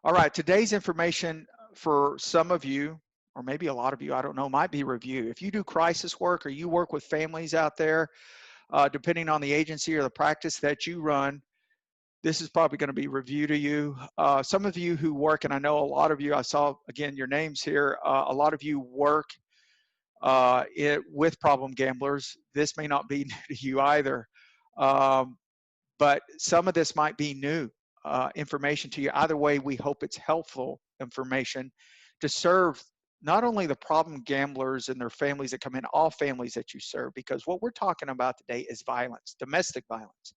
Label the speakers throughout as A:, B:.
A: All right, today's information for some of you, or maybe a lot of you, I don't know, might be review. If you do crisis work or you work with families out there, depending on the agency or the practice that you run, this is probably going to be review to you. Some of you who work, and I know a lot of you, I saw again your names here, a lot of you work with problem gamblers. This may not be new to you either, but some of this might be new information to you. Either way, we hope it's helpful information to serve not only the problem gamblers and their families that come in, all families that you serve, because what we're talking about today is violence, domestic violence.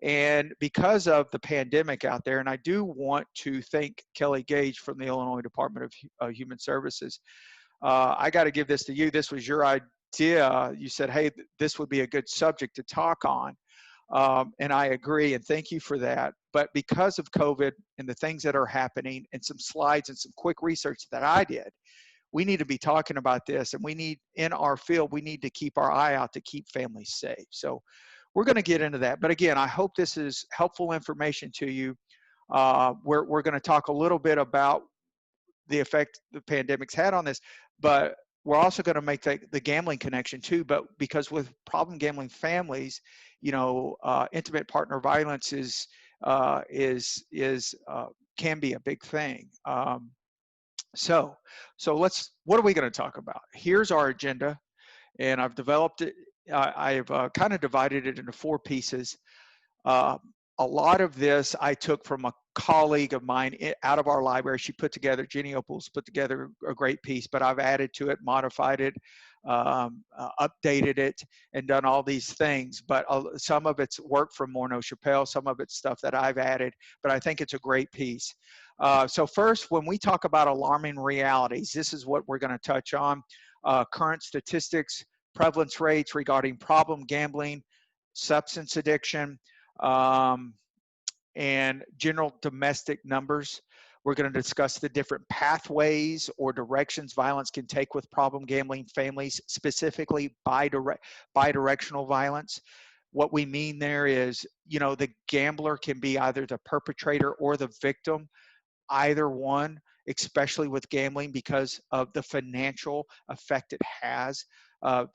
A: And because of the pandemic out there, and I do want to thank Kelly Gage from the Illinois Department of Human Services. I got to give this to you. This was your idea. You said, hey, this would be a good subject to talk on. And I agree, and thank you for that. But because of COVID and the things that are happening and some slides and some quick research that I did, we need to be talking about this, and we need, in our field, we need to keep our eye out to keep families safe. So we're going to get into that. But again, I hope this is helpful information to you. We're going to talk a little bit about the effect the pandemic's had on this, but we're also going to make the gambling connection too. But because with problem gambling families, you know, intimate partner violence can be a big thing. So what are we going to talk about? Here's our agenda, and I've developed it. I've kind of divided it into 4 pieces. A lot of this I took from a colleague of mine out of our library. She put together, Jenny Opals put together a great piece, but I've added to it, modified it, updated it, and done all these things. But some of it's work from Morneau Chappelle, some of it's stuff that I've added, but I think it's a great piece. So first, when we talk about alarming realities, this is what we're going to touch on. Current statistics, prevalence rates regarding problem gambling, substance addiction, and general domestic numbers. We're going to discuss the different pathways or directions violence can take with problem gambling families, specifically bidirectional violence. What we mean there is, you know, the gambler can be either the perpetrator or the victim, either one, especially with gambling because of the financial effect it has, the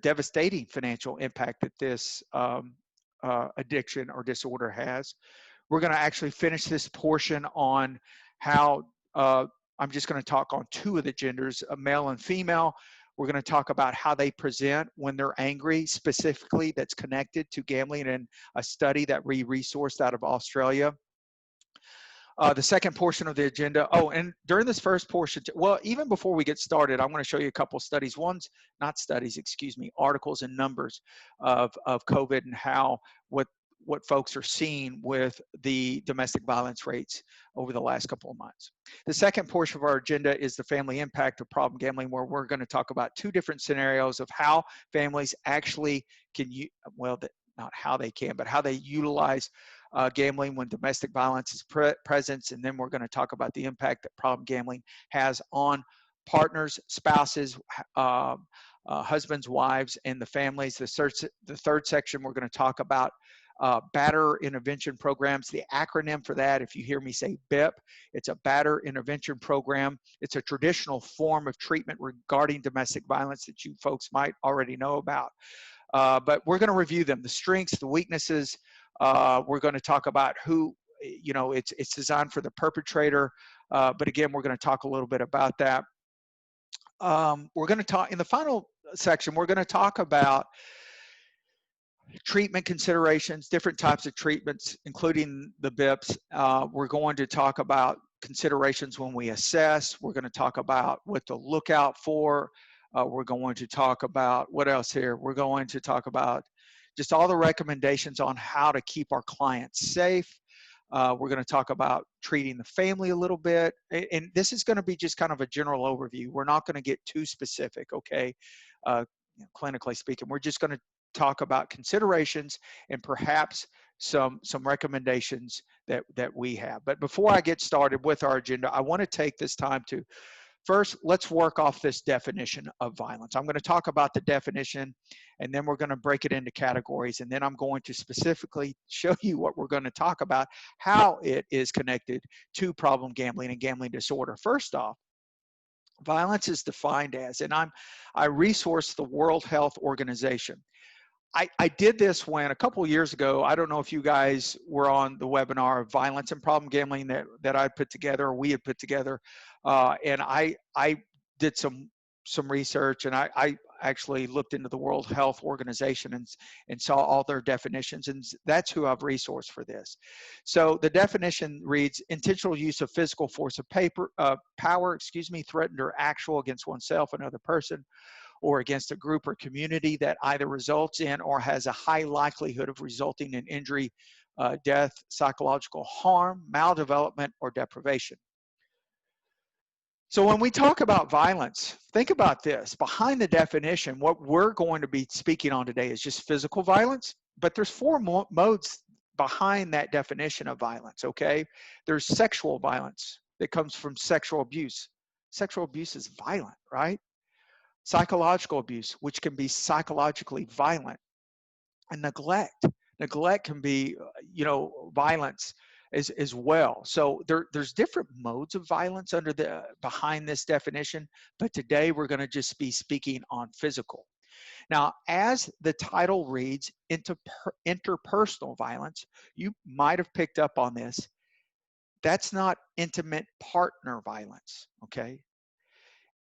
A: devastating financial impact that this addiction or disorder has. We're going to actually finish this portion on how, I'm just going to talk on 2 of the genders, male and female. We're going to talk about how they present when they're angry, specifically that's connected to gambling, and a study that we resourced out of Australia. The second portion of the agenda, and during this first portion, well, even before we get started, I'm going to show you a couple studies. Articles and numbers of COVID and how, what folks are seeing with the domestic violence rates over the last couple of months. The second portion of our agenda is the family impact of problem gambling, where we're going to talk about 2 different scenarios of how families actually can, not how they can, but how they utilize gambling when domestic violence is present. And then we're going to talk about the impact that problem gambling has on partners, spouses, husbands, wives, and the families. The third section, we're going to talk about batter intervention programs. The acronym for that, if you hear me say BIP, it's a batter intervention program. It's a traditional form of treatment regarding domestic violence that you folks might already know about. But we're going to review them, the strengths, the weaknesses. We're going to talk about who, you know, it's designed for the perpetrator. But again, we're going to talk a little bit about that. We're going to talk, in the final section, we're going to talk about treatment considerations, different types of treatments, including the BIPs. We're going to talk about considerations when we assess. We're going to talk about what to look out for. We're going to talk about, what else here? We're going to talk about just all the recommendations on how to keep our clients safe. We're going to talk about treating the family a little bit. And this is going to be just kind of a general overview. We're not going to get too specific, okay? Clinically speaking, we're just going to talk about considerations and perhaps some recommendations that we have. But before I get started with our agenda, I want to take this time to First, let's work off this definition of violence. I'm going to talk about the definition, and then we're going to break it into categories, and then I'm going to specifically show you what we're going to talk about, how it is connected to problem gambling and gambling disorder. First off, violence is defined as, and I resource the World Health Organization. I did this when a couple of years ago, I don't know if you guys were on the webinar of violence and problem gambling that I put together, or we had put together. And I did some research, and I actually looked into the World Health Organization and saw all their definitions, and that's who I've resourced for this. So the definition reads: intentional use of physical force of power, threatened or actual against oneself, another person, or against a group or community that either results in or has a high likelihood of resulting in injury, death, psychological harm, maldevelopment, or deprivation. So when we talk about violence, think about this. Behind the definition, what we're going to be speaking on today is just physical violence, but there's four modes behind that definition of violence, okay? There's sexual violence that comes from sexual abuse. Sexual abuse is violent, right? Psychological abuse, which can be psychologically violent, and neglect. Neglect can be, violence as well. So there's different modes of violence behind this definition, but today we're going to just be speaking on physical. Now, as the title reads, interpersonal violence, you might have picked up on this. That's not intimate partner violence, okay?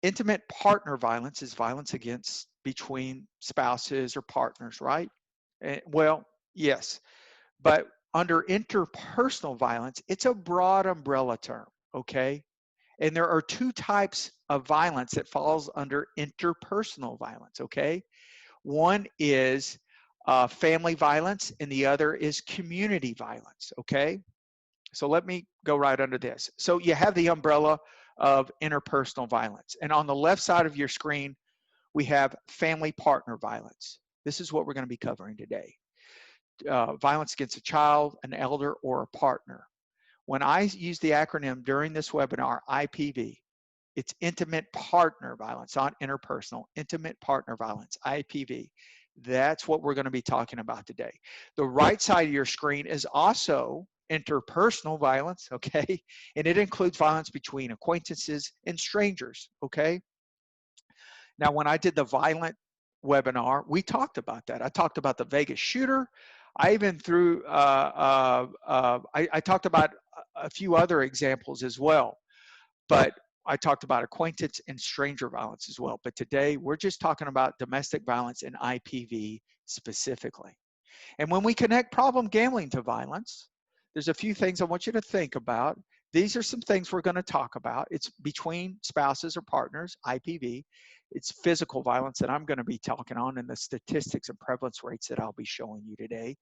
A: Intimate partner violence is violence between spouses or partners, right? Well, yes, but under interpersonal violence, it's a broad umbrella term, okay? And there are two types of violence that falls under interpersonal violence, okay? One is family violence, and the other is community violence, okay? So let me go right under this. So you have the umbrella of interpersonal violence. And on the left side of your screen, we have family partner violence. This is what we're going to be covering today. Violence against a child, an elder, or a partner. When I use the acronym during this webinar, IPV, it's intimate partner violence, not interpersonal, intimate partner violence, IPV. That's what we're going to be talking about today. The right side of your screen is also interpersonal violence, okay? And it includes violence between acquaintances and strangers, okay? Now, when I did the violent webinar, we talked about that. I talked about the Vegas shooter. I even I talked about a few other examples as well, but I talked about acquaintance and stranger violence as well. But today, we're just talking about domestic violence and IPV specifically. And when we connect problem gambling to violence, there's a few things I want you to think about. These are some things we're going to talk about. It's between spouses or partners, IPV. It's physical violence that I'm going to be talking on, and the statistics and prevalence rates that I'll be showing you today.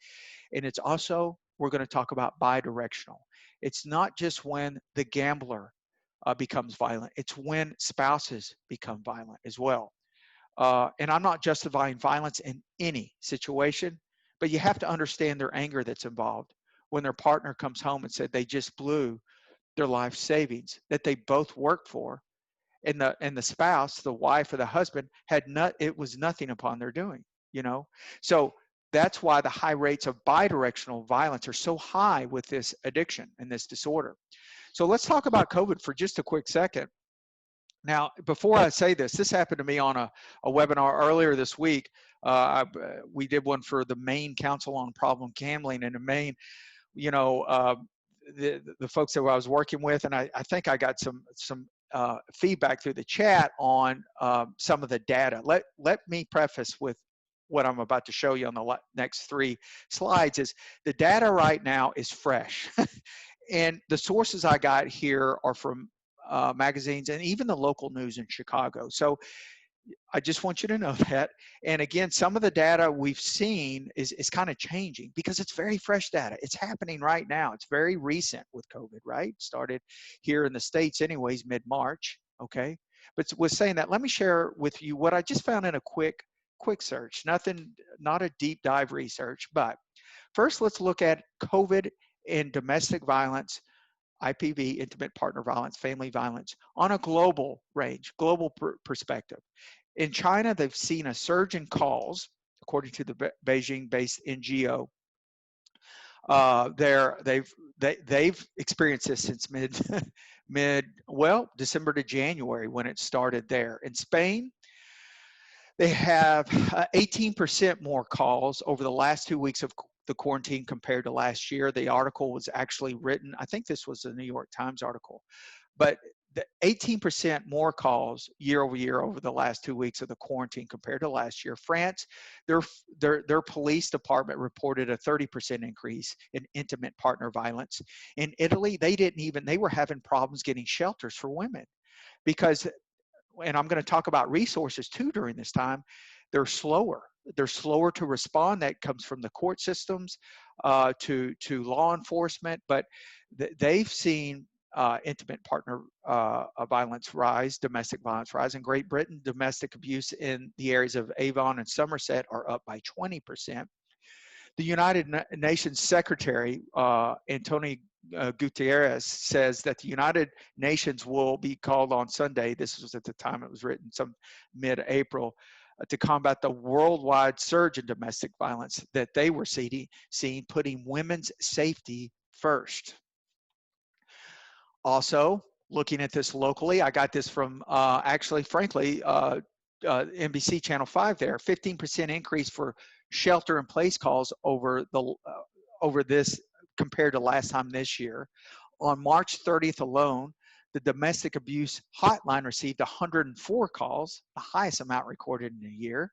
A: And it's also, we're going to talk about bidirectional. It's not just when the gambler becomes violent. It's when spouses become violent as well. And I'm not justifying violence in any situation, but you have to understand their anger that's involved when their partner comes home and said they just blew their life savings that they both worked for, and the spouse, the wife or the husband, it was nothing upon their doing, So that's why the high rates of bidirectional violence are so high with this addiction and this disorder. So let's talk about COVID for just a quick second. Now, before I say this happened to me on a webinar earlier this week. We did one for the Maine Council on Problem Gambling, and in Maine, the folks that I was working with, and I think I got some feedback through the chat on some of the data. Let me preface with what I'm about to show you on the next 3 slides is the data right now is fresh. And the sources I got here are from magazines and even the local news in Chicago. So I just want you to know that. And again, some of the data we've seen is kind of changing because it's very fresh data. It's happening right now. It's very recent with COVID, right? Started here in the States anyways, mid-March, okay? But with saying that, let me share with you what I just found in a quick search. Not a deep dive research, but first let's look at COVID and domestic violence IPV, intimate partner violence, family violence, on a global range, global perspective. In China, they've seen a surge in calls, according to the Beijing-based NGO. They've experienced this since December to January when it started there. In Spain, they have 18% more calls over the last 2 weeks of the quarantine compared to last year. The article was actually written, I think this was a New York Times article, but the 18% more calls year over year over the last 2 weeks of the quarantine compared to last year. France, their police department reported a 30% increase in intimate partner violence. In Italy, they were having problems getting shelters for women because, and I'm going to talk about resources too during this time, they're slower. They're slower to respond. That comes from the court systems to law enforcement, but they've seen intimate partner violence rise, domestic violence rise. In Great Britain, domestic abuse in the areas of Avon and Somerset are up by 20%. The United Nations Secretary, Antonio Guterres, says that the United Nations will be called on Sunday, this was at the time it was written, some mid-April, to combat the worldwide surge in domestic violence that they were seeing, putting women's safety first. Also, looking at this locally, I got this from frankly, NBC Channel 5 there, 15% increase for shelter-in-place calls over this compared to last time this year. On March 30th alone, the domestic abuse hotline received 104 calls, the highest amount recorded in a year.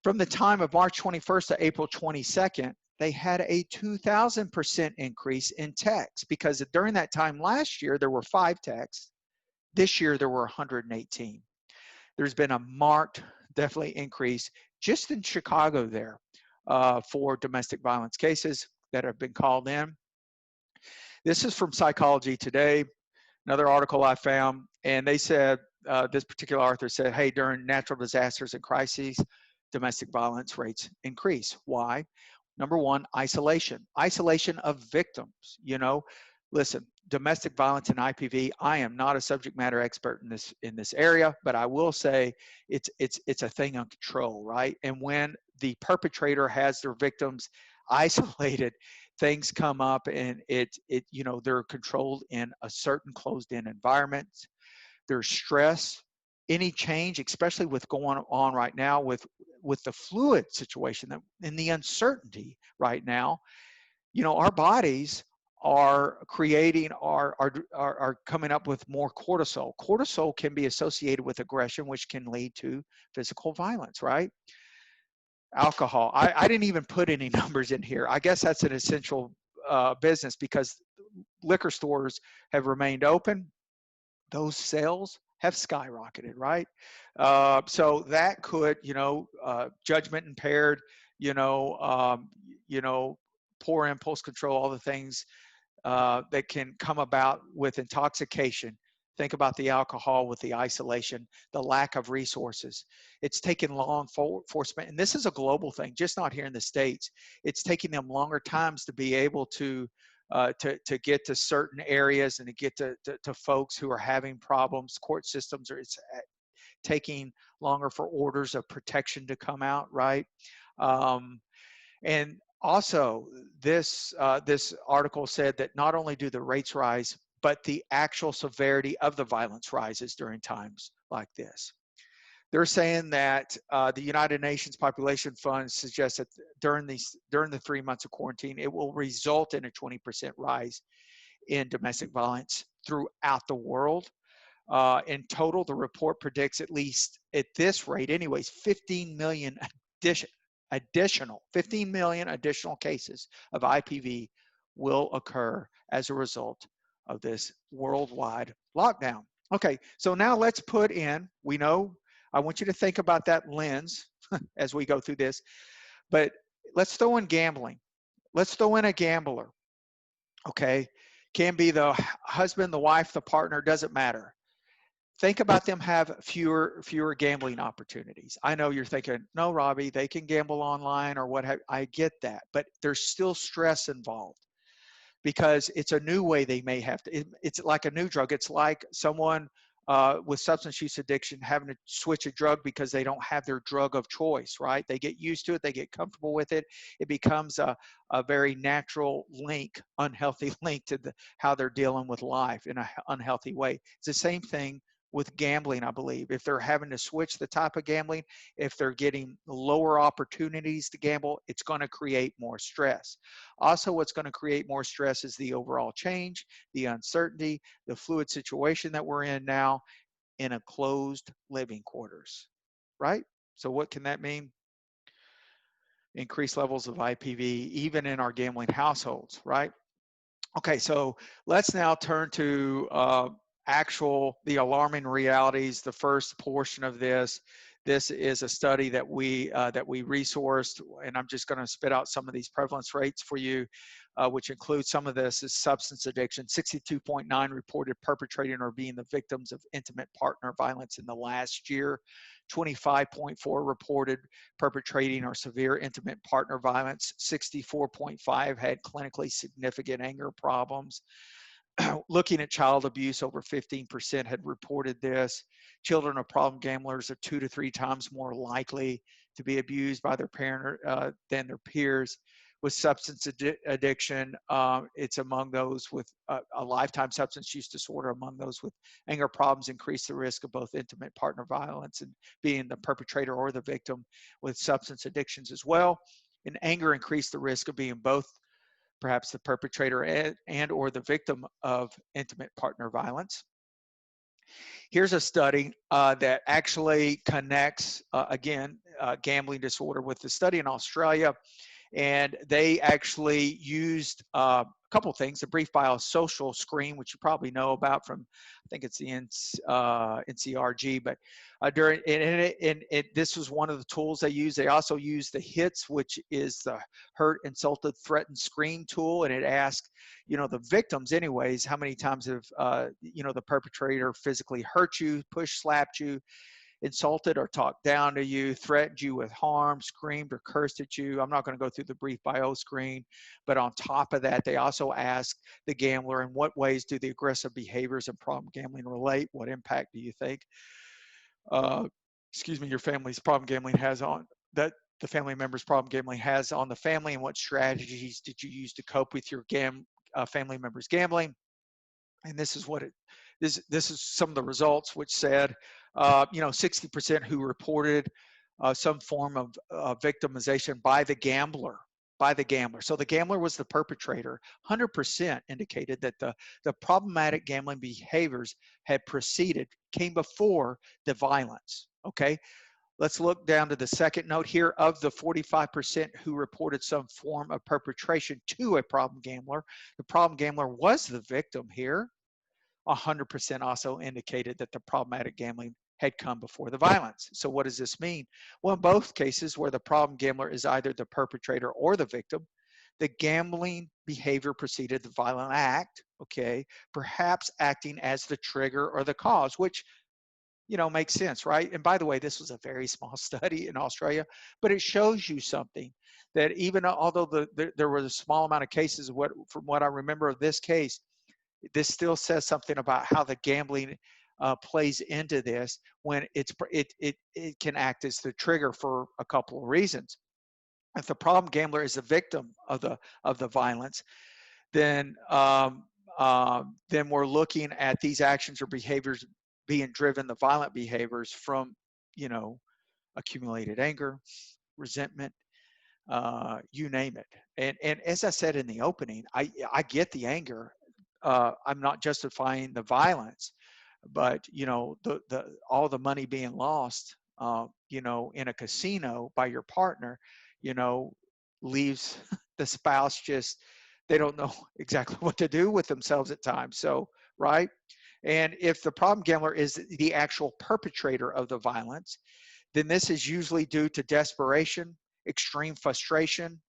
A: From the time of March 21st to April 22nd, they had a 2,000% increase in texts because during that time last year, there were 5 texts. This year, there were 118. There's been a marked, definitely increase just in Chicago there for domestic violence cases that have been called in. This is from Psychology Today, another article I found, and they said, this particular author said, hey, during natural disasters and crises, domestic violence rates increase. Why? Number one, isolation of victims. Listen, domestic violence and IPV, I am not a subject matter expert in this area, but I will say it's a thing on control, right? And when the perpetrator has their victims isolated, things come up and they're controlled in a certain closed-in environment. There's stress, any change, especially with going on right now with the fluid situation and the uncertainty right now. Our bodies are coming up with more cortisol. Cortisol can be associated with aggression, which can lead to physical violence, right? Alcohol. I didn't even put any numbers in here. I guess that's an essential business because liquor stores have remained open. Those sales have skyrocketed, right? So that could, judgment impaired, poor impulse control, all the things that can come about with intoxication. Think about the alcohol with the isolation, the lack of resources. It's taken law enforcement, and this is a global thing, just not here in the States. It's taking them longer times to be able to get to certain areas and to get to folks who are having problems. Court systems it's taking longer for orders of protection to come out, right? And also, this article said that not only do the rates rise, but the actual severity of the violence rises during times like this. They're saying that the United Nations Population Fund suggests that during the 3 months of quarantine, it will result in a 20% rise in domestic violence throughout the world. In total, the report predicts, at least at this rate anyways, 15 million additional cases of IPV will occur as a result of this worldwide lockdown. Okay, so now let's put in, I want you to think about that lens as we go through this, but let's throw in gambling. Let's throw in a gambler, okay? Can be the husband, the wife, the partner, doesn't matter. Think about them have fewer gambling opportunities. I know you're thinking, no, Robby, they can gamble online or what have, I get that, but there's still stress involved. because it's a new way they may have to. It's like a new drug. It's like someone with substance use addiction having to switch a drug because they don't have their drug of choice, right? They get used to it, they get comfortable with it. It becomes a very natural link, unhealthy link to how they're dealing with life in an unhealthy way. It's the same thing with gambling, I believe. If they're having to switch the type of gambling, if they're getting lower opportunities to gamble, it's going to create more stress. Also, what's going to create more stress is the overall change, the uncertainty, the fluid situation that we're in now in a closed living quarters, right? So what can that mean? Increased levels of IPV, even in our gambling households, right? Okay, so let's now turn to the alarming realities. The first portion of this is a study that we resourced, and I'm just going to spit out some of these prevalence rates for you, which includes some of this is substance addiction. 62.9 reported perpetrating or being the victims of intimate partner violence in the last year. 25.4 reported perpetrating or severe intimate partner violence. 64.5 had clinically significant anger problems. Looking at child abuse, over 15% had reported this. Children of problem gamblers are 2 to 3 times more likely to be abused by their parent than their peers. With substance addiction, it's among those with a lifetime substance use disorder, among those with anger problems, increase the risk of both intimate partner violence and being the perpetrator or the victim with substance addictions as well. And anger increased the risk of being both perhaps the perpetrator and or the victim of intimate partner violence. Here's a study that actually connects, gambling disorder with the study in Australia. And they actually used a couple things, the brief biosocial screen, which you probably know about from, I think it's the NCRG, but this was one of the tools they used. They also used the HITS, which is the hurt, insulted, threatened, scream tool. And it asked, the victims anyways, how many times have, the perpetrator physically hurt you, pushed, slapped you, insulted or talked down to you, threatened you with harm, screamed or cursed at you. I'm not going to go through the brief bio screen, but on top of that, they also asked the gambler, in what ways do the aggressive behaviors and problem gambling relate? What impact do you think, your family's problem gambling has on that? The family member's problem gambling has on the family, and what strategies did you use to cope with your family member's gambling? And this is what this is some of the results, which said, 60% who reported some form of victimization by the gambler. So the gambler was the perpetrator. 100% indicated that the problematic gambling behaviors came before the violence. Okay, let's look down to the second note here. Of the 45% who reported some form of perpetration to a problem gambler, the problem gambler was the victim here. 100% also indicated that the problematic gambling had come before the violence. So what does this mean? Well, in both cases where the problem gambler is either the perpetrator or the victim, the gambling behavior preceded the violent act, okay, perhaps acting as the trigger or the cause, which, makes sense, right? And by the way, this was a very small study in Australia, but it shows you something that even although there was a small amount of cases, from what I remember of this case, this still says something about how the gambling plays into this when it can act as the trigger for a couple of reasons. If the problem gambler is the victim of the violence, then we're looking at these actions or behaviors being driven, the violent behaviors, from accumulated anger, resentment, you name it. And as I said in the opening, I get the anger. I'm not justifying the violence, but all the money being lost, in a casino by your partner, leaves the spouse they don't know exactly what to do with themselves at times. So, right. And if the problem gambler is the actual perpetrator of the violence, then this is usually due to desperation, extreme frustration,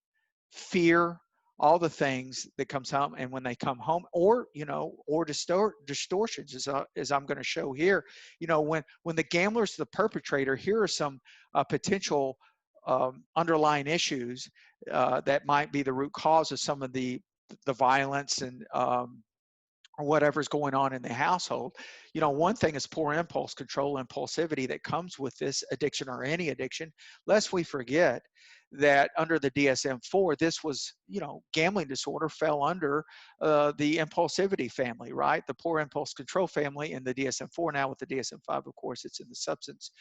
A: fear, all the things that comes home. And when they come home, or distortions, as I'm going to show here, when the gambler's the perpetrator, here are some potential underlying issues that might be the root cause of some of the the violence and or whatever's going on in the household. One thing is poor impulse control, impulsivity that comes with this addiction or any addiction. Lest we forget that under the DSM-4, this was, gambling disorder fell under the impulsivity family, right? The poor impulse control family in the DSM-4. Now with the DSM-5, of course, it's in the substance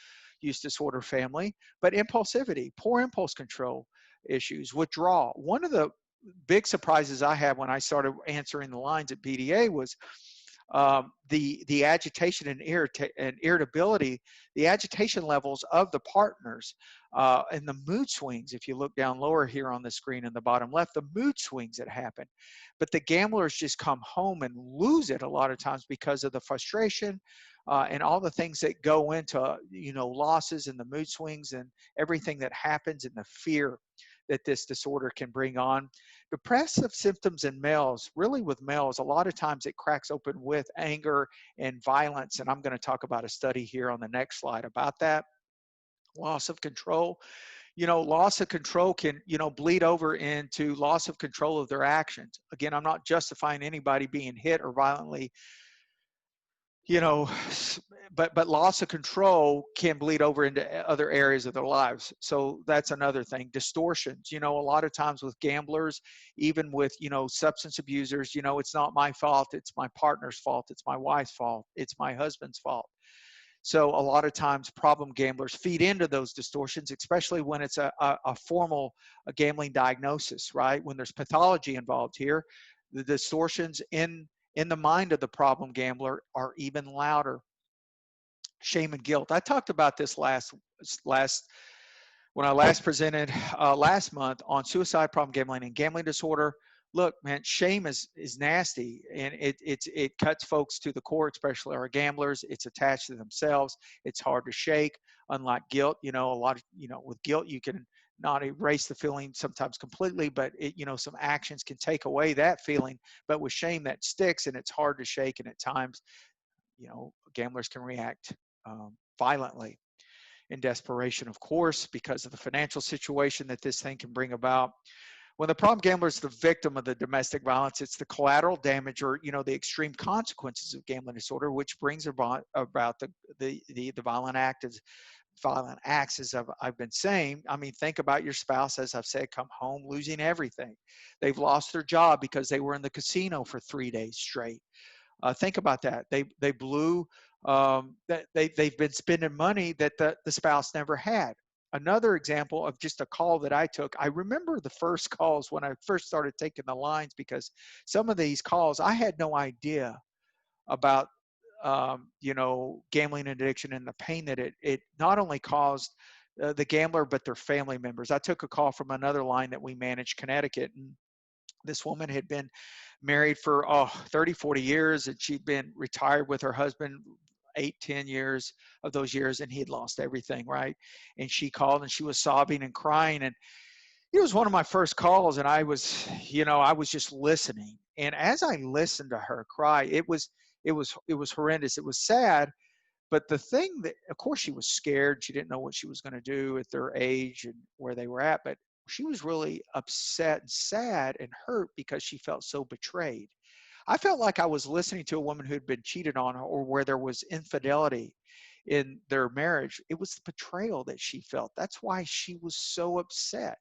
A: use disorder family. But impulsivity, poor impulse control issues, withdrawal. One of the big surprises I had when I started answering the lines at BDA was the agitation and irritability, the agitation levels of the partners, and the mood swings. If you look down lower here on the screen in the bottom left, the mood swings that happen. But the gamblers just come home and lose it a lot of times because of the frustration and all the things that go into losses and the mood swings and everything that happens and the fear that this disorder can bring on. Depressive symptoms in males, really with males, a lot of times it cracks open with anger and violence. And I'm going to talk about a study here on the next slide about that. Loss of control. Loss of control can, bleed over into loss of control of their actions. Again, I'm not justifying anybody being hit or violently, but loss of control can bleed over into other areas of their lives. So that's another thing. Distortions, a lot of times with gamblers, even with, substance abusers, it's not my fault. It's my partner's fault. It's my wife's fault. It's my husband's fault. So a lot of times problem gamblers feed into those distortions, especially when it's a formal gambling diagnosis, right? When there's pathology involved here, the distortions in the mind of the problem gambler are even louder. Shame and guilt. I talked about this last when I last presented last month on suicide, problem gambling, and gambling disorder. Look, man, shame is nasty, and it cuts folks to the core, especially our gamblers. It's attached to themselves. It's hard to shake. Unlike guilt, a lot of with guilt you can not erase the feeling sometimes completely, but some actions can take away that feeling. But with shame, that sticks, and it's hard to shake, and at times, gamblers can react violently in desperation, of course, because of the financial situation that this thing can bring about. When the problem gambler is the victim of the domestic violence, it's the collateral damage or the extreme consequences of gambling disorder, which brings about the violent acts, as I've been saying. I mean, think about your spouse, as I've said, come home losing everything. They've lost their job because they were in the casino for 3 days straight. Think about that. They blew. They've been spending money that the spouse never had. Another example of just a call that I took. I remember the first calls when I first started taking the lines, because some of these calls I had no idea about. Gambling addiction and the pain that it not only caused the gambler but their family members. I took a call from another line that we managed, Connecticut, and this woman had been married for 30, 40 years, and she'd been retired with her husband 8, 10 years of those years, and he had lost everything, right? And she called and she was sobbing and crying, and it was one of my first calls, and I was just listening. And as I listened to her cry, it was horrendous. It was sad. But the thing that, of course, she was scared. She didn't know what she was going to do at their age and where they were at. But she was really upset and sad and hurt because she felt so betrayed. I felt like I was listening to a woman who had been cheated on, or where there was infidelity in their marriage. It was the betrayal that she felt. That's why she was so upset.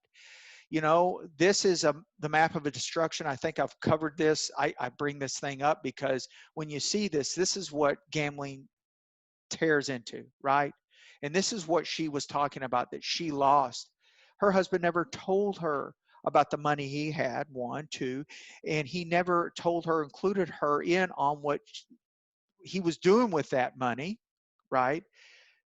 A: This is the map of a destruction. I think I've covered this. I bring this thing up because when you see this is what gambling tears into, right? And this is what she was talking about, that she lost. Her husband never told her about the money he had, one, two, and he never told her, included her in on what he was doing with that money, right?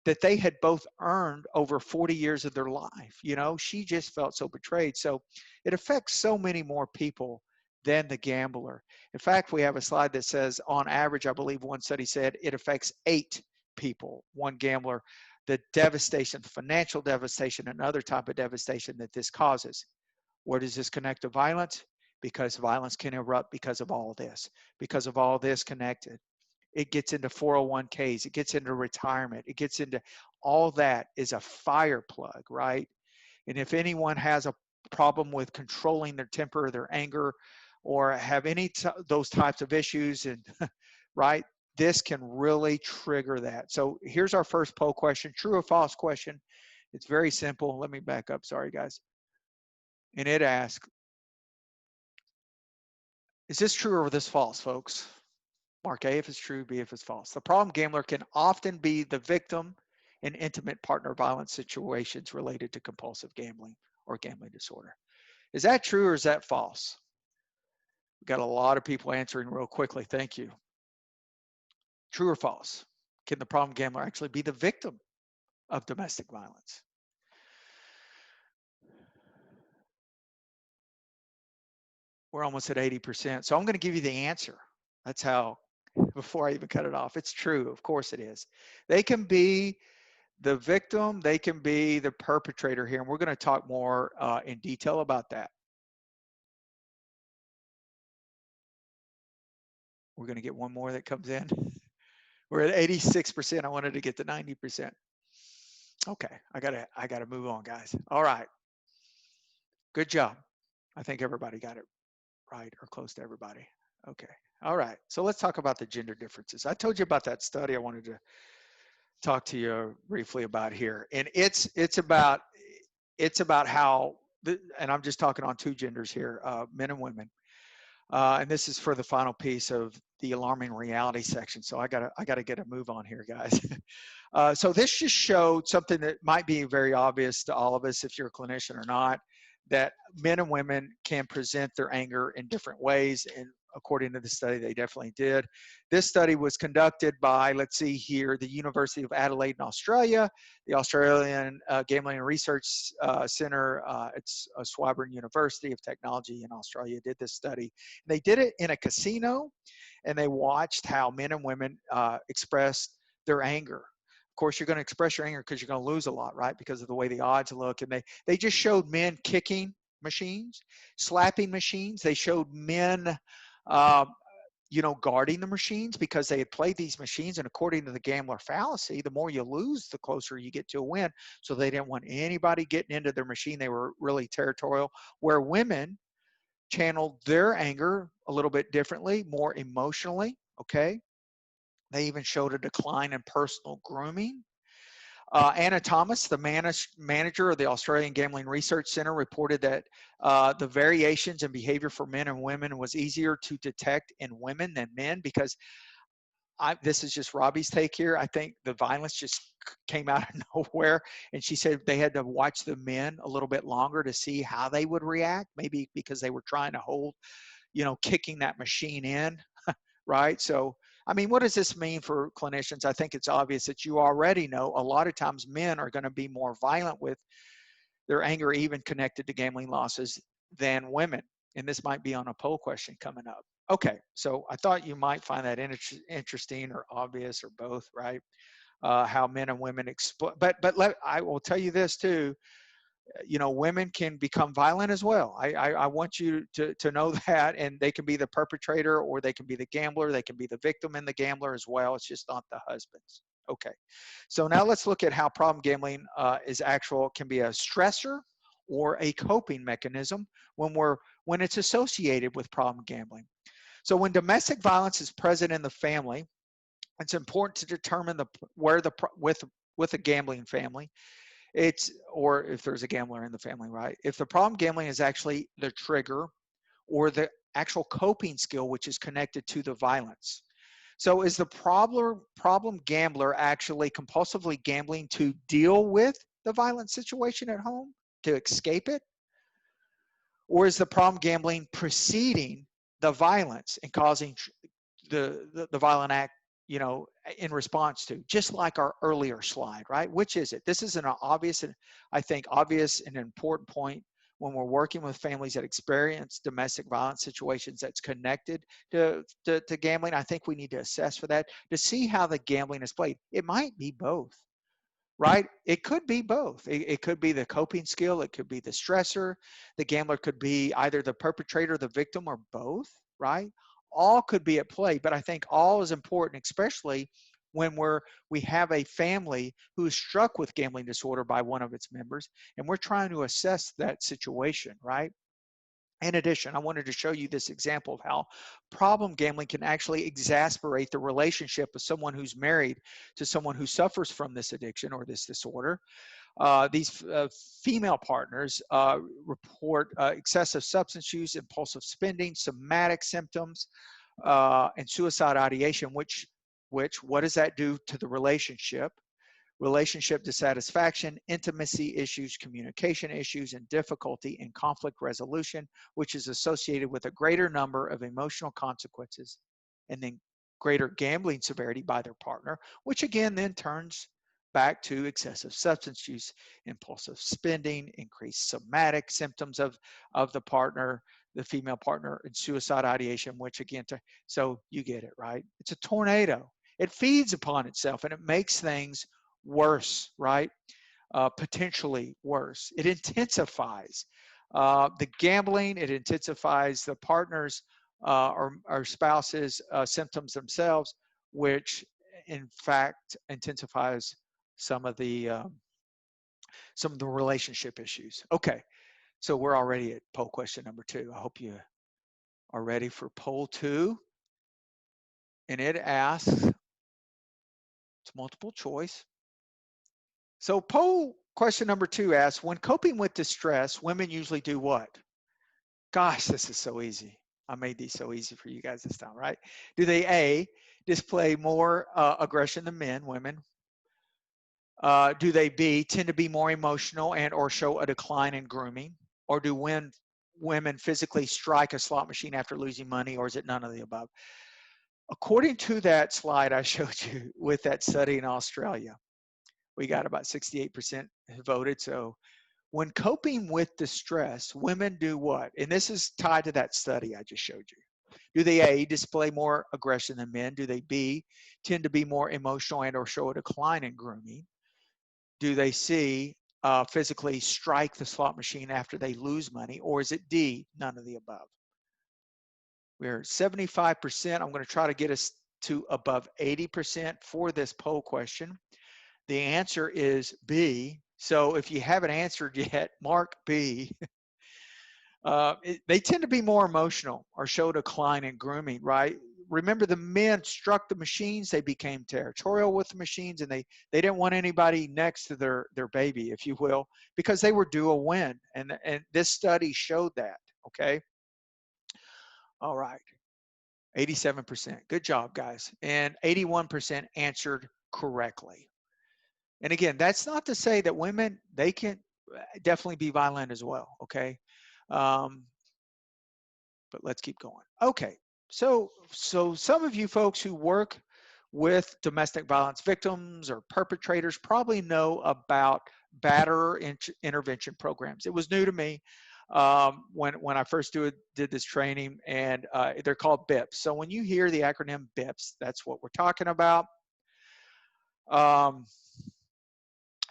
A: That they had both earned over 40 years of their life. She just felt so betrayed. So it affects so many more people than the gambler. In fact, we have a slide that says, on average, I believe one study said it affects 8 people, one gambler. The devastation, financial devastation, and other type of devastation that this causes. Where does this connect to violence? Because violence can erupt because of all this connected. It gets into 401ks, it gets into retirement, it gets into all that is a fire plug, right? And if anyone has a problem with controlling their temper or their anger, or have any those types of issues, and right, this can really trigger that. So here's our first poll question, true or false question. It's very simple. Let me back up. Sorry, guys. And it asks, is this true or this false, folks? Mark A if it's true, B if it's false. The problem gambler can often be the victim in intimate partner violence situations related to compulsive gambling or gambling disorder. Is that true or is that false? We've got a lot of people answering real quickly. Thank you. True or false? Can the problem gambler actually be the victim of domestic violence? We're almost at 80%. So I'm going to give you the answer. That's how, before I even cut it off, it's true. Of course it is. They can be the victim, they can be the perpetrator here. And we're going to talk more in detail about that. We're going to get one more that comes in. We're at 86%. I wanted to get to 90%. Okay, I gotta move on, guys. All right. Good job. I think everybody got it right, or close to everybody. Okay. All right. So let's talk about the gender differences. I told you about that study I wanted to talk to you briefly about here. And it's about how, and I'm just talking on two genders here, men and women. And this is for the final piece of the alarming reality section. So I gotta get a move on here, guys. So this just showed something that might be very obvious to all of us if you're a clinician or not, that men and women can present their anger in different ways. And according to the study, they definitely did. This study was conducted by, let's see here, the University of Adelaide in Australia, the Australian Gambling and Research Center. It's Swinburne University of Technology in Australia did this study. They did it in a casino, and they watched how men and women expressed their anger. Of course, you're going to express your anger because you're going to lose a lot, right? Because of the way the odds look. And they just showed men kicking machines, slapping machines. They showed men, guarding the machines because they had played these machines. And according to the gambler fallacy, the more you lose, the closer you get to a win. So they didn't want anybody getting into their machine. They were really territorial. Where women channeled their anger a little bit differently, more emotionally, okay? They even showed a decline in personal grooming. Anna Thomas, the manager of the Australian Gambling Research Center, reported that the variations in behavior for men and women was easier to detect in women than men because this is just Robby's take here. I think the violence just came out of nowhere. And she said they had to watch the men a little bit longer to see how they would react, maybe because they were trying to hold, kicking that machine in, right? So, I mean, what does this mean for clinicians? I think it's obvious that you already know a lot of times men are going to be more violent with their anger, even connected to gambling losses, than women. And this might be on a poll question coming up. Okay, so I thought you might find that interesting or obvious or both, right? How men and women I will tell you this too. Women can become violent as well. I want you to know that, and they can be the perpetrator or they can be the gambler. They can be the victim and the gambler as well. It's just not the husbands. Okay, so now let's look at how problem gambling can be a stressor or a coping mechanism when it's associated with problem gambling. So when domestic violence is present in the family, it's important to determine with a gambling family, or if there's a gambler in the family, right? If the problem gambling is actually the trigger or the actual coping skill, which is connected to the violence. So is the problem gambler actually compulsively gambling to deal with the violent situation at home, to escape it? Or is the problem gambling preceding the violence and causing the violent act, in response to, just like our earlier slide, right? Which is it? This is an obvious and important point when we're working with families that experience domestic violence situations that's connected to gambling. I think we need to assess for that to see how the gambling is played. It might be both, right? It could be both. It could be the coping skill. It could be the stressor. The gambler could be either the perpetrator, the victim, or both, right? All could be at play, but I think all is important, especially when we have a family who is struck with gambling disorder by one of its members, and we're trying to assess that situation, right? In addition, I wanted to show you this example of how problem gambling can actually exacerbate the relationship of someone who's married to someone who suffers from this addiction or this disorder. These female partners report excessive substance use, impulsive spending, somatic symptoms, and suicide ideation, which what does that do to the relationship? Relationship dissatisfaction, intimacy issues, communication issues, and difficulty in conflict resolution, which is associated with a greater number of emotional consequences, and then greater gambling severity by their partner, which again then turns back to excessive substance use, impulsive spending, increased somatic symptoms of the partner, the female partner, and suicide ideation, which again, so you get it, right? It's a tornado. It feeds upon itself and it makes things worse, right? Potentially worse. It intensifies the gambling. It intensifies the partner's or spouse's symptoms themselves, which in fact intensifies some of the relationship issues. Okay, so we're already at poll question number 2. I hope you are ready for poll 2, and it asks, it's multiple choice. So poll question number 2 asks, when coping with distress, women usually do what? Gosh, this is so easy. I made these so easy for you guys this time, right? Do they A, display more aggression than men, women? Do they B, tend to be more emotional and or show a decline in grooming? Or do women physically strike a slot machine after losing money, or is it none of the above? According to that slide I showed you with that study in Australia, we got about 68% voted. So when coping with distress, women do what? And this is tied to that study I just showed you. Do they A, display more aggression than men? Do they B, tend to be more emotional and or show a decline in grooming? Do they C, physically strike the slot machine after they lose money? Or is it D, none of the above? We're 75%. I'm going to try to get us to above 80% for this poll question. The answer is B. So if you haven't answered yet, mark B. They tend to be more emotional or show decline in grooming, right? Remember, the men struck the machines. They became territorial with the machines, and they didn't want anybody next to their baby, if you will, because they were due a win. And this study showed that, okay? All right, 87%. Good job, guys. And 81% answered correctly. And again, that's not to say that women, they can definitely be violent as well, okay? But let's keep going. Okay, so some of you folks who work with domestic violence victims or perpetrators probably know about batterer intervention programs. It was new to me when I first did this training, and they're called BIPs. So when you hear the acronym BIPs, that's what we're talking about.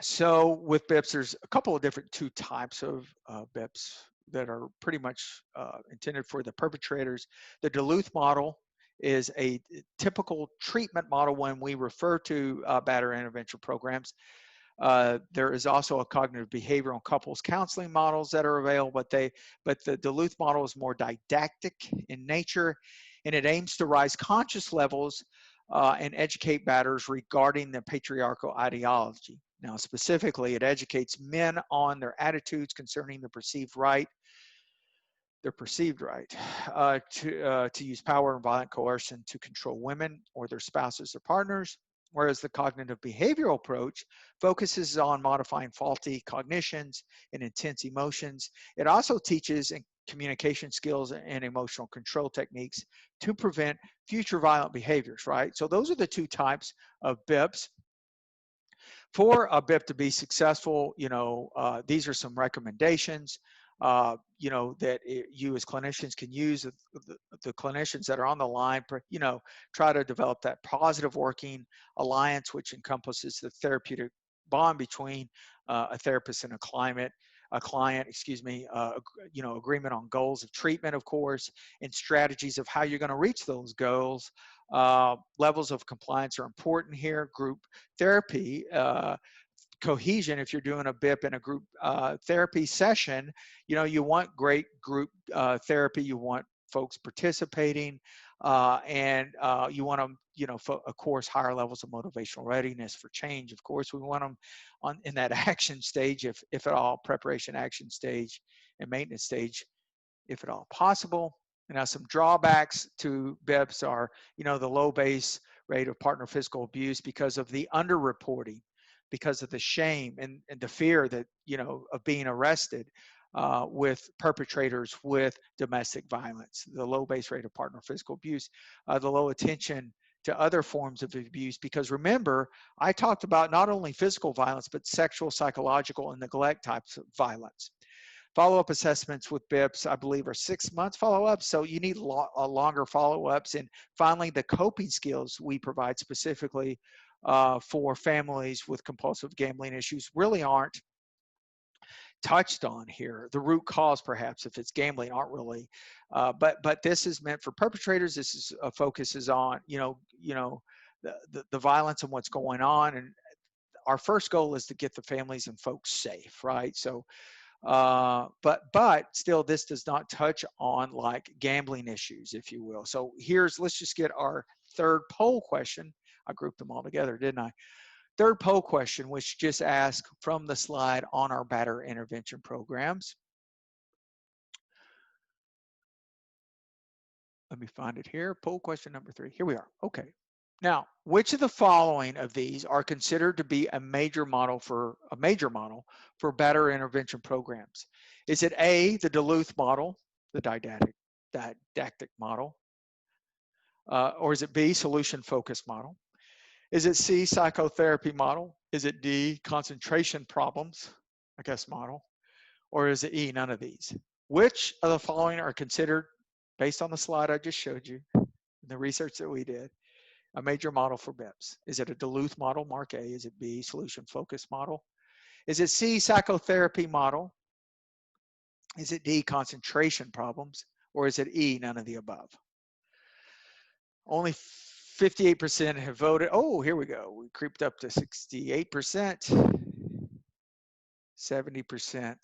A: So with BIPs, there's a couple of different two types of BIPs that are pretty much intended for the perpetrators. The Duluth model is a typical treatment model when we refer to batterer intervention programs. There is also a cognitive behavioral and couples counseling models that are available, but the Duluth model is more didactic in nature, and it aims to raise conscious levels and educate batterers regarding the patriarchal ideology. Now, specifically, it educates men on their attitudes concerning the perceived right to use power and violent coercion to control women or their spouses or partners, whereas the cognitive behavioral approach focuses on modifying faulty cognitions and intense emotions. It also teaches communication skills and emotional control techniques to prevent future violent behaviors, right? So those are the two types of BIPs. For a BIP to be successful, these are some recommendations, that you as clinicians can use. The clinicians that are on the line, try to develop that positive working alliance, which encompasses the therapeutic bond between a therapist and a client, agreement on goals of treatment, of course, and strategies of how you're going to reach those goals. Levels of compliance are important here. Group therapy cohesion. If you're doing a BIP in a group therapy session, you want great group therapy. You want folks participating, and you want them, of course, higher levels of motivational readiness for change. Of course, we want them in that action stage, if at all, preparation, action stage, and maintenance stage, if at all possible. Now, some drawbacks to BIPs are, the low base rate of partner physical abuse because of the underreporting, because of the shame and the fear that, of being arrested with perpetrators with domestic violence, the low base rate of partner physical abuse, the low attention to other forms of abuse. Because remember, I talked about not only physical violence, but sexual, psychological, and neglect types of violence. Follow-up assessments with BIPs, I believe, are 6 months follow-up, so you need longer follow-ups. And finally, the coping skills we provide specifically for families with compulsive gambling issues really aren't touched on here. The root cause, perhaps, if it's gambling, aren't really. But this is meant for perpetrators. This is focuses on the violence and what's going on. And our first goal is to get the families and folks safe, right? So. But still, this does not touch on like gambling issues, if you will. So let's just get our third poll question. I grouped them all together, didn't I? Third poll question, which just asks from the slide on our batterer intervention programs. Let me find it here. Poll question number 3. Here we are. Okay. Now, which of the following of these are considered to be a major model for batterer intervention programs? Is it A, the Duluth model, the didactic model? Or is it B, solution-focused model? Is it C, psychotherapy model? Is it D, concentration problems, I guess, model? Or is it E, none of these? Which of the following are considered, based on the slide I just showed you, the research that we did, a major model for BIPs? Is it a Duluth model, mark A? Is it B, solution-focused model? Is it C, psychotherapy model? Is it D, concentration problems? Or is it E, none of the above? Only 58% have voted. Oh, here we go. We creeped up to 68%, 70%.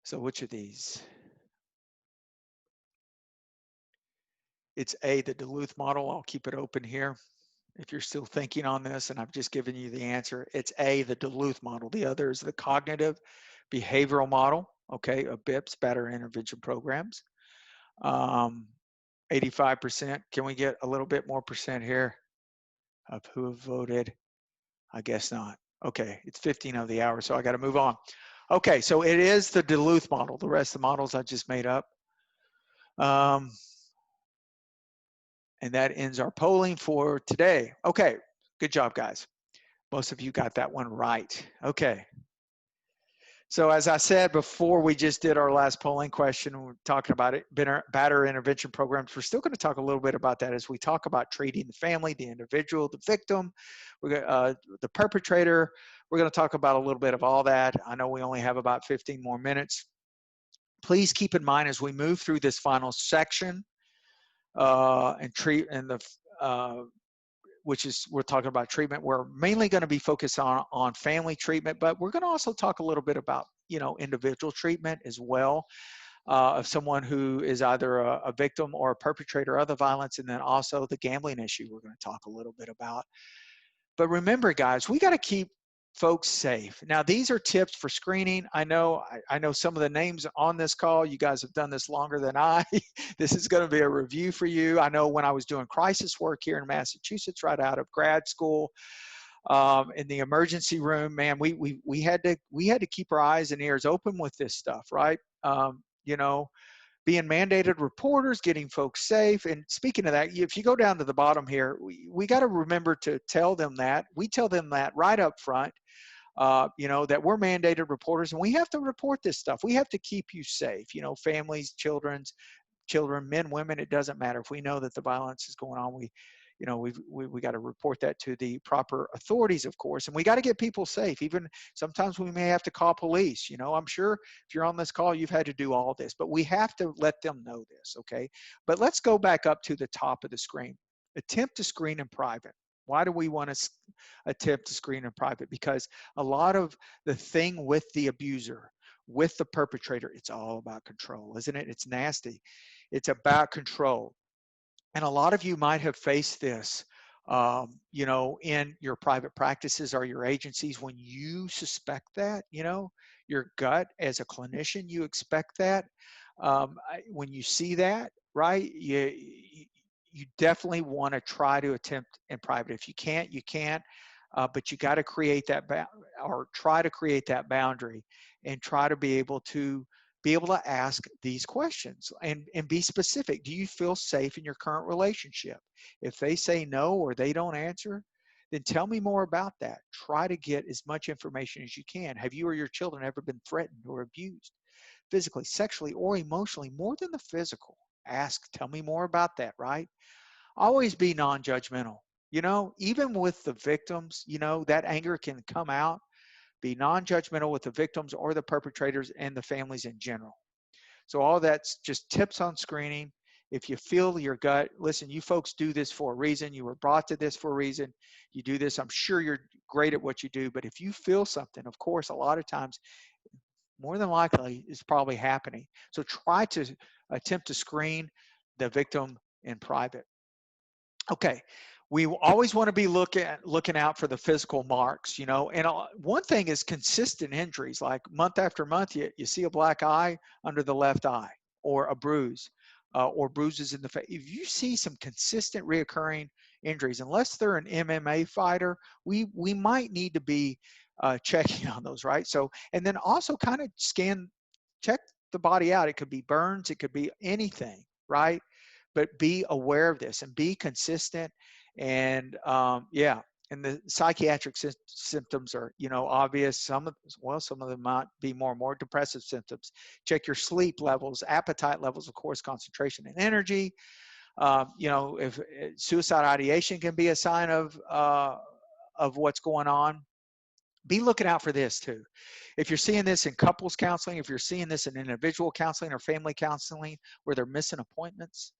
A: So which of these? It's A, the Duluth model. I'll keep it open here if you're still thinking on this, and I've just given you the answer. It's A, the Duluth model. The other is the cognitive behavioral model, okay, of BIPs, batterer intervention programs. 85%. Can we get a little bit more percent here of who have voted? I guess not. Okay, it's 15 of the hour, so I got to move on. Okay, so it is the Duluth model. The rest of the models I just made up. And that ends our polling for today. Okay, good job, guys. Most of you got that one right. Okay. So as I said before, we just did our last polling question. We're talking about it, batterer intervention programs. We're still going to talk a little bit about that as we talk about treating the family, the individual, the victim, the perpetrator. We're going to talk about a little bit of all that. I know we only have about 15 more minutes. Please keep in mind as we move through this final section which is, we're talking about treatment. We're mainly going to be focused on family treatment, but we're going to also talk a little bit about, individual treatment as well, of someone who is either a victim or a perpetrator of the violence, and then also the gambling issue we're going to talk a little bit about. But remember, guys, we got to keep folks safe. Now, these are tips for screening. I know some of the names on this call, you guys have done this longer than I. This is going to be a review for you. I know when I was doing crisis work here in Massachusetts, right out of grad school, in the emergency room, man, we had to keep our eyes and ears open with this stuff, right? Being mandated reporters, getting folks safe. And speaking of that, if you go down to the bottom here, we got to remember to tell them that. We tell them that right up front, that we're mandated reporters and we have to report this stuff. We have to keep you safe, families, children, men, women, it doesn't matter. If we know that the violence is going on, we got to report that to the proper authorities, of course, and we got to get people safe. Even sometimes we may have to call police. I'm sure if you're on this call, you've had to do all this, but we have to let them know this, okay? But let's go back up to the top of the screen. Attempt to screen in private. Why do we want to attempt to screen in private? Because a lot of the thing with the abuser, with the perpetrator, it's all about control, isn't it? It's nasty. It's about control. And a lot of you might have faced this, in your private practices or your agencies when you suspect that, your gut as a clinician, you expect that. When you see that, right, you definitely want to try to attempt in private. If you can't, you can't. But you got to create that or try to create that boundary, and try to be able to ask these questions and be specific. Do you feel safe in your current relationship? If they say no or they don't answer, then tell me more about that. Try to get as much information as you can. Have you or your children ever been threatened or abused physically, sexually, or emotionally, more than the physical? Tell me more about that, right? Always be non-judgmental. Even with the victims, that anger can come out. Be non-judgmental with the victims or the perpetrators and the families in general. So all that's just tips on screening. If you feel your gut, listen, you folks do this for a reason. You were brought to this for a reason. You do this. I'm sure you're great at what you do. But if you feel something, of course, a lot of times, more than likely, it's probably happening. So try to attempt to screen the victim in private. Okay, we always want to be looking out for the physical marks, and one thing is consistent injuries, like month after month, you see a black eye under the left eye, or a bruise, or bruises in the face. If you see some consistent reoccurring injuries, unless they're an MMA fighter, we might need to be checking on those, right? So, and then also kind of check the body out. It could be burns, it could be anything, right? But be aware of this and be consistent. And yeah, and the psychiatric symptoms are, obvious. Some of them might be more depressive symptoms. Check your sleep levels, appetite levels, of course, concentration and energy. If suicide ideation can be a sign of what's going on. Be looking out for this too. If you're seeing this in couples counseling, if you're seeing this in individual counseling or family counseling where they're missing appointments,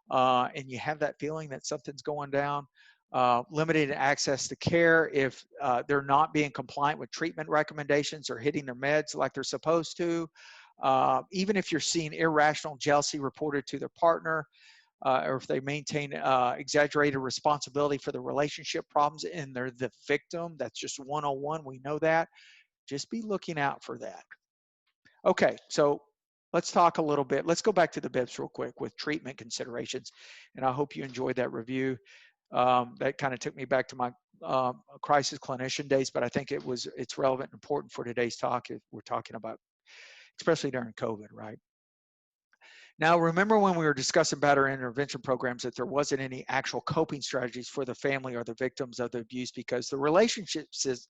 A: and you have that feeling that something's going down, limited access to care, if they're not being compliant with treatment recommendations or hitting their meds like they're supposed to, even if you're seeing irrational jealousy reported to their partner, or if they maintain exaggerated responsibility for the relationship problems and they're the victim, that's just 101. We know that. Just be looking out for that. Okay, so let's talk a little bit. Let's go back to the BIPs real quick with treatment considerations. And I hope you enjoyed that review. That kind of took me back to my crisis clinician days, but I think it's relevant and important for today's talk. We're talking about, especially during COVID, right? Now, remember when we were discussing better intervention programs that there wasn't any actual coping strategies for the family or the victims of the abuse, because the relationship systems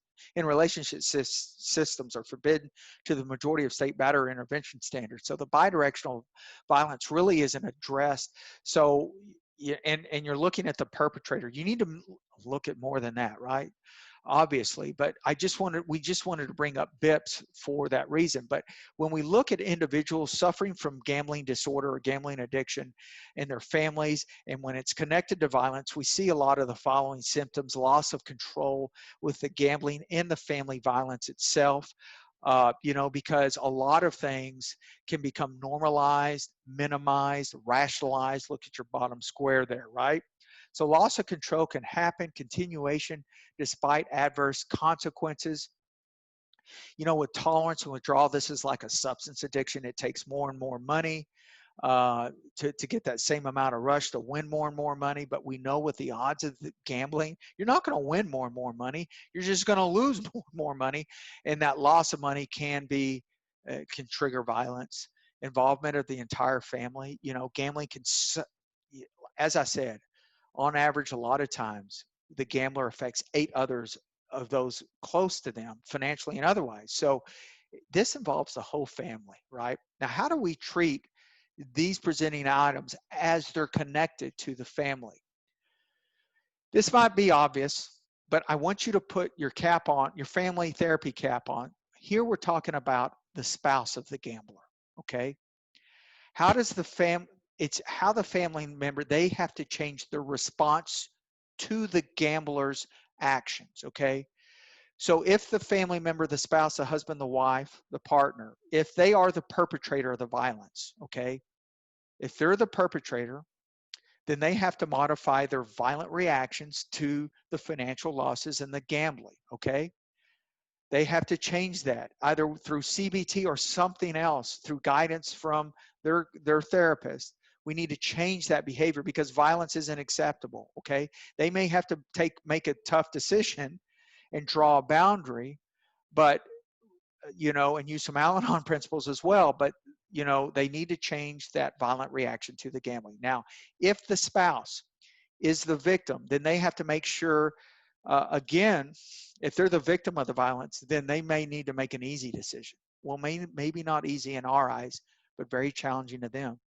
A: are forbidden to the majority of state batterer intervention standards. So the bidirectional violence really isn't addressed. So, and you're looking at the perpetrator. You need to look at more than that, right? Obviously, but we just wanted to bring up BIPs for that reason. But when we look at individuals suffering from gambling disorder or gambling addiction and their families, and when it's connected to violence, we see a lot of the following symptoms: loss of control with the gambling and the family violence itself. Because a lot of things can become normalized, minimized, rationalized. Look at your bottom square there, right? So loss of control can happen, continuation despite adverse consequences. With tolerance and withdrawal, this is like a substance addiction. It takes more and more money to get that same amount of rush to win more and more money. But we know with the odds of the gambling, you're not going to win more and more money. You're just going to lose more money. And that loss of money can trigger violence, involvement of the entire family. Gambling can, as I said, on average, a lot of times, the gambler affects 8 others of those close to them, financially and otherwise. So this involves the whole family, right? Now, how do we treat these presenting items as they're connected to the family? This might be obvious, but I want you to put your cap on, your family therapy cap on. Here we're talking about the spouse of the gambler, okay? How does it's how the family member, they have to change their response to the gambler's actions, okay? So if the family member, the spouse, the husband, the wife, the partner, if they are the perpetrator of the violence, okay, if they're the perpetrator, then they have to modify their violent reactions to the financial losses and the gambling, okay? They have to change that either through CBT or something else, through guidance from their therapist. We need to change that behavior because violence isn't acceptable, okay? They may have to make a tough decision and draw a boundary, but and use some Al-Anon principles as well, but they need to change that violent reaction to the gambling. Now, if the spouse is the victim, then they have to make sure, again, if they're the victim of the violence, then they may need to make an easy decision. Well, maybe not easy in our eyes, but very challenging to them.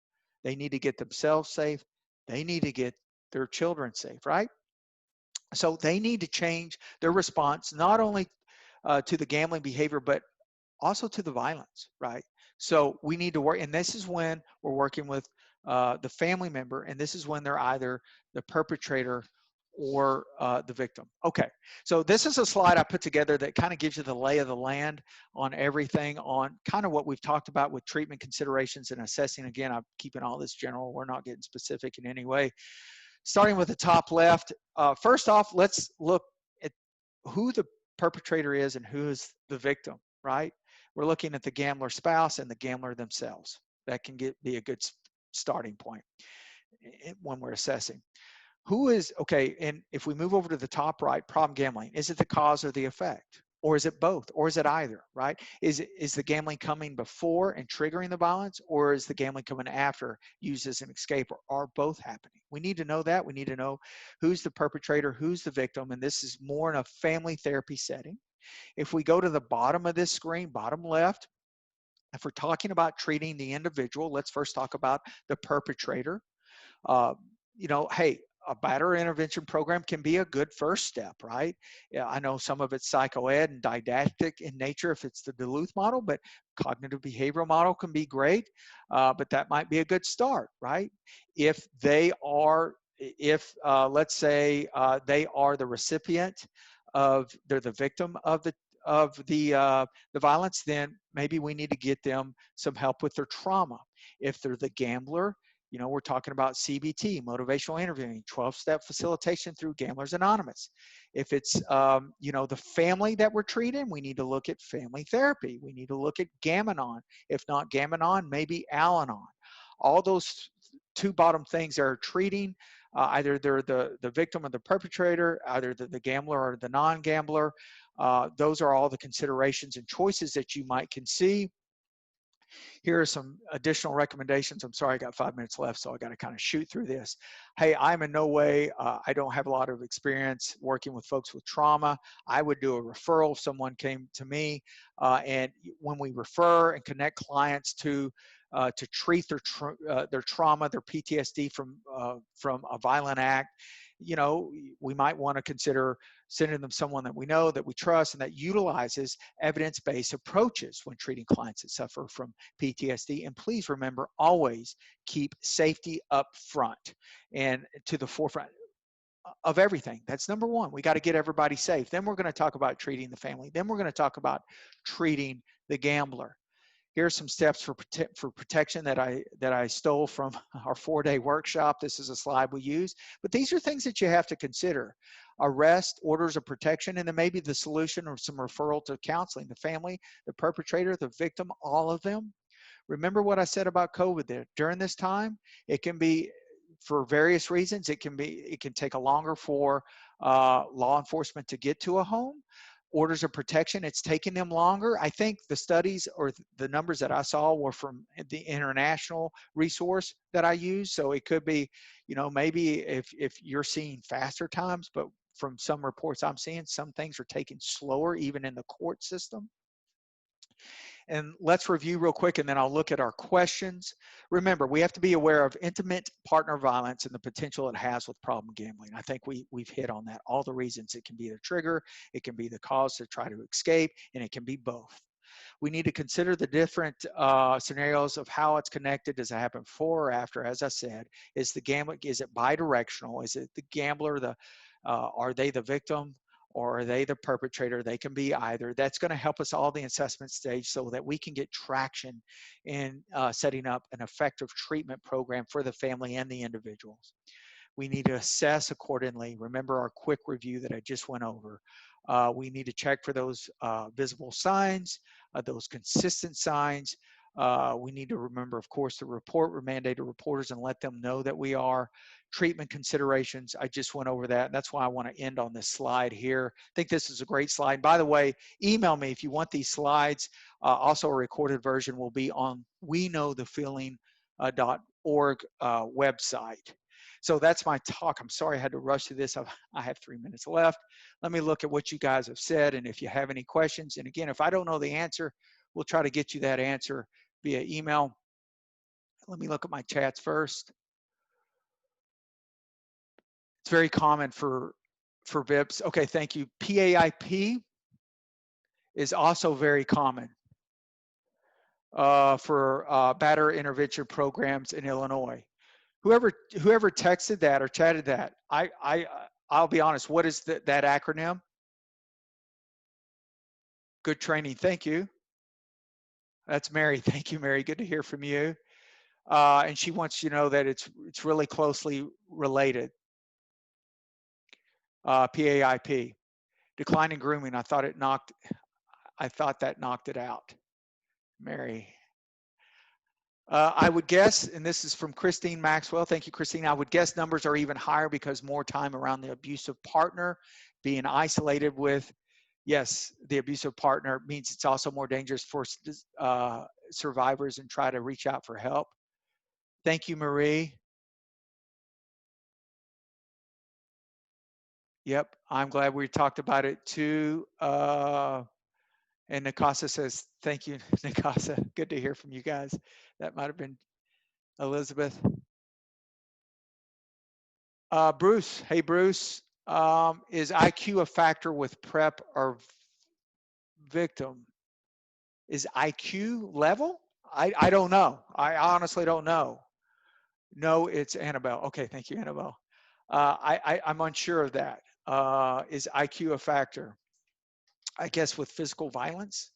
A: They need to get themselves safe. They need to get their children safe, right? So they need to change their response, not only to the gambling behavior, but also to the violence, right? So we need to work, and this is when we're working with the family member, and this is when they're either the perpetrator or the victim. Okay, so this is a slide I put together that kind of gives you the lay of the land on everything, on kind of what we've talked about with treatment considerations and assessing. Again, I'm keeping all this general. We're not getting specific in any way. Starting with the top left, first off, let's look at who the perpetrator is and who is the victim, right? We're looking at the gambler spouse and the gambler themselves. That can be a good starting point when we're assessing. Who is, okay, and if we move over to the top right, problem gambling, is it the cause or the effect? Or is it both? Or is it either, right? Is the gambling coming before and triggering the violence? Or is the gambling coming after, used as an escape? Or are both happening? We need to know that. We need to know who's the perpetrator, who's the victim, and this is more in a family therapy setting. If we go to the bottom of this screen, bottom left, if we're talking about treating the individual, let's first talk about the perpetrator. Hey, a batterer intervention program can be a good first step, right? Yeah, I know some of it's psychoed and didactic in nature if it's the Duluth model, but cognitive behavioral model can be great, but that might be a good start, right? If they are, let's say they are the recipient of, they're the victim of the violence, then maybe we need to get them some help with their trauma. If they're the gambler, we're talking about CBT, motivational interviewing, 12-step facilitation through Gamblers Anonymous. If it's, the family that we're treating, we need to look at family therapy. We need to look at Gam-Anon. If not Gam-Anon, maybe Al-Anon. All those two bottom things are treating, either they're the victim or the perpetrator, either the gambler or the non-gambler. Those are all the considerations and choices that you might can see. Here are some additional recommendations. I'm sorry, I got 5 minutes left, so I got to kind of shoot through this. Hey, I'm in no way, I don't have a lot of experience working with folks with trauma. I would do a referral if someone came to me, and when we refer and connect clients to treat their trauma, their PTSD from a violent act, we might want to consider sending them someone that we know, that we trust, and that utilizes evidence-based approaches when treating clients that suffer from PTSD. And please remember, always keep safety up front and to the forefront of everything. That's number one. We got to get everybody safe. Then we're going to talk about treating the family. Then we're going to talk about treating the gambler. Here are some steps for protection that I stole from our 4-day workshop. This is a slide we use, but these are things that you have to consider. Arrest, orders of protection, and then maybe the solution or some referral to counseling. The family, the perpetrator, the victim, all of them. Remember what I said about COVID there. During this time, it can be, for various reasons, it can take a longer for law enforcement to get to a home. Orders of protection, it's taking them longer. I think the studies or the numbers that I saw were from the international resource that I use. So it could be, maybe if you're seeing faster times, but from some reports I'm seeing, some things are taking slower even in the court system. And let's review real quick, and then I'll look at our questions. Remember, we have to be aware of intimate partner violence and the potential it has with problem gambling. I think we've hit on that. All the reasons. It can be the trigger, it can be the cause to try to escape, and it can be both. We need to consider the different scenarios of how it's connected. Does it happen before or after? As I said, is it bidirectional? Is it the gambler, Are they the victim or are they the perpetrator? They can be either. That's going to help us all the assessment stage so that we can get traction in setting up an effective treatment program for the family and the individuals. We need to assess accordingly. Remember our quick review that I just went over. We need to check for those visible signs, those consistent signs. We need to remember, of course, to report. We're mandated reporters and let them know that we are. Treatment considerations, I just went over that. That's why I want to end on this slide here. I think this is a great slide. By the way, email me if you want these slides. Also, a recorded version will be on weknowthefeeling.org website. So that's my talk. I'm sorry I had to rush through this. I have 3 minutes left. Let me look at what you guys have said, and if you have any questions. And again, if I don't know the answer, we'll try to get you that answer via email. Let me look at my chats first. It's very common for VIPs. Okay, thank you. PAIP is also very common for batterer intervention programs in Illinois. Whoever texted that or chatted that, I'll be honest. What is that acronym? Good training. Thank you. That's Mary. Thank you, Mary. Good to hear from you. And she wants you to know that it's really closely related. PAIP, decline in grooming. I thought that knocked it out. Mary. I would guess, and this is from Christine Maxwell. Thank you, Christine. I would guess numbers are even higher because more time around the abusive partner, being isolated with, yes, the abusive partner means it's also more dangerous for survivors and try to reach out for help. Thank you, Marie. Yep, I'm glad we talked about it too. And Nakasa says, thank you, Nakasa. Good to hear from you guys. That might have been Elizabeth. Bruce, hey Bruce, is IQ a factor with PrEP or victim? Is IQ level? I don't know. I honestly don't know. No, it's Annabelle. Okay, thank you, Annabelle. I'm unsure of that. Is IQ a factor? I guess with physical violence,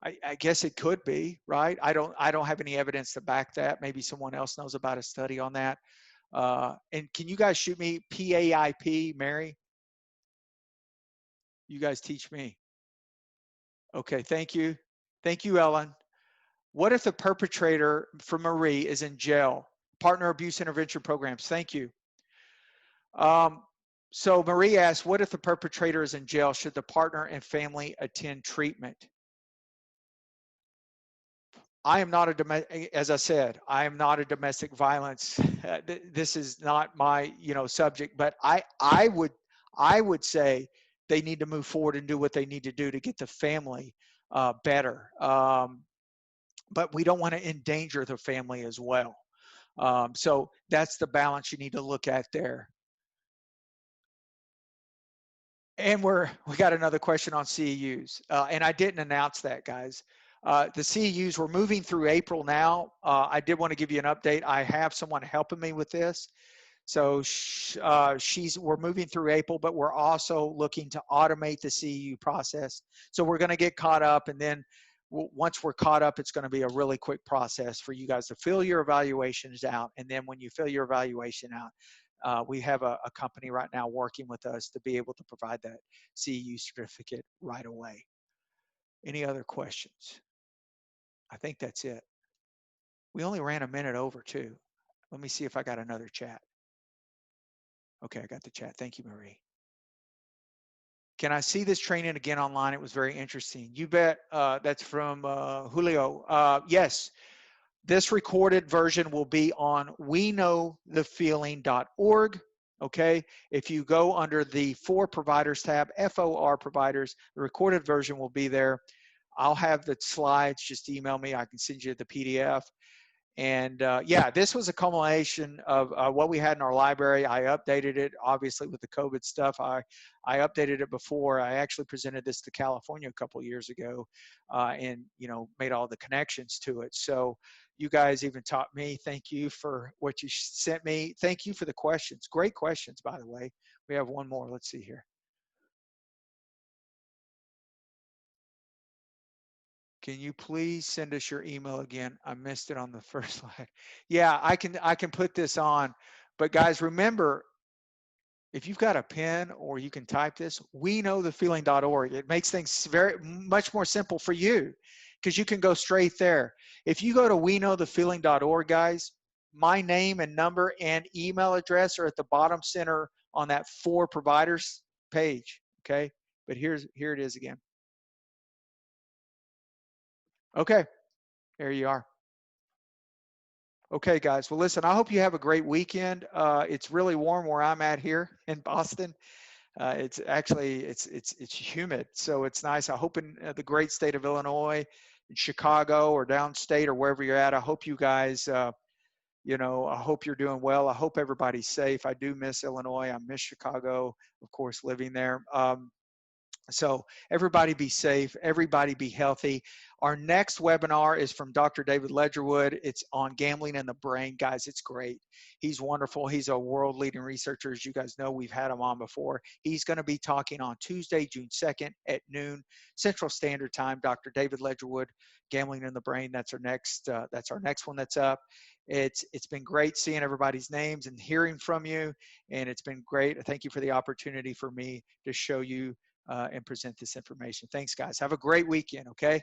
A: I guess it could be, right? I don't have any evidence to back that. Maybe someone else knows about a study on that. And can you guys shoot me PAIP, Mary? You guys teach me. Okay, thank you. Thank you, Ellen. What if the perpetrator for Marie is in jail? Partner abuse intervention programs. Thank you. So Marie asks, what if the perpetrator is in jail? Should the partner and family attend treatment? I am not a domestic, as I said, I am not a domestic violence. This is not my, subject, but I would say they need to move forward and do what they need to do to get the family better. But we don't want to endanger the family as well. So that's the balance you need to look at there. And we got another question on CEUs, and I didn't announce that, guys. The CEUs, we're moving through April now. I did want to give you an update. I have someone helping me with this. So we're moving through April, but we're also looking to automate the CEU process. So we're going to get caught up, and then once we're caught up, it's going to be a really quick process for you guys to fill your evaluations out. And then when you fill your evaluation out, we have a company right now working with us to be able to provide that CEU certificate right away. Any other questions? I think that's it. We only ran a minute over too. Let me see if I got another chat. Okay, I got the chat. Thank you, Marie. Can I see this training again online? It was very interesting. You bet. That's from Julio. Yes, this recorded version will be on weknowthefeeling.org. Okay, if you go under the For Providers tab, FOR Providers, the recorded version will be there. I'll have the slides. Just email me. I can send you the PDF. And yeah, this was a culmination of what we had in our library. I updated it, obviously, with the COVID stuff. I updated it before. I actually presented this to California a couple of years ago and, made all the connections to it. So You guys even taught me. Thank you for what you sent me. Thank you for the questions. Great questions, by the way. We have one more. Let's see here. Can you please send us your email again? I missed it on the first slide. Yeah, I can put this on. But guys, remember, if you've got a pen or you can type this, weknowthefeeling.org. It makes things very much more simple for you because you can go straight there. If you go to weknowthefeeling.org, guys, my name and number and email address are at the bottom center on that for providers page. Okay, but here it is again. Okay, there you are. Okay, guys. Well, listen, I hope you have a great weekend. It's really warm where I'm at here in Boston. It's actually it's humid, so it's nice. I hope in the great state of Illinois, in Chicago or downstate or wherever you're at, I hope you guys, I hope you're doing well. I hope everybody's safe. I do miss Illinois. I miss Chicago, of course, living there. So everybody be safe, everybody be healthy. Our next webinar is from Dr. David Ledgerwood. It's on gambling and the brain. Guys, it's great. He's wonderful. He's a world leading researcher. As you guys know, we've had him on before. He's going to be talking on Tuesday, June 2nd at noon Central Standard Time. Dr. David Ledgerwood, Gambling and the Brain. That's our next one that's up. It's been great seeing everybody's names and hearing from you. And it's been great. Thank you for the opportunity for me to show you and present this information. Thanks, guys. Have a great weekend, okay?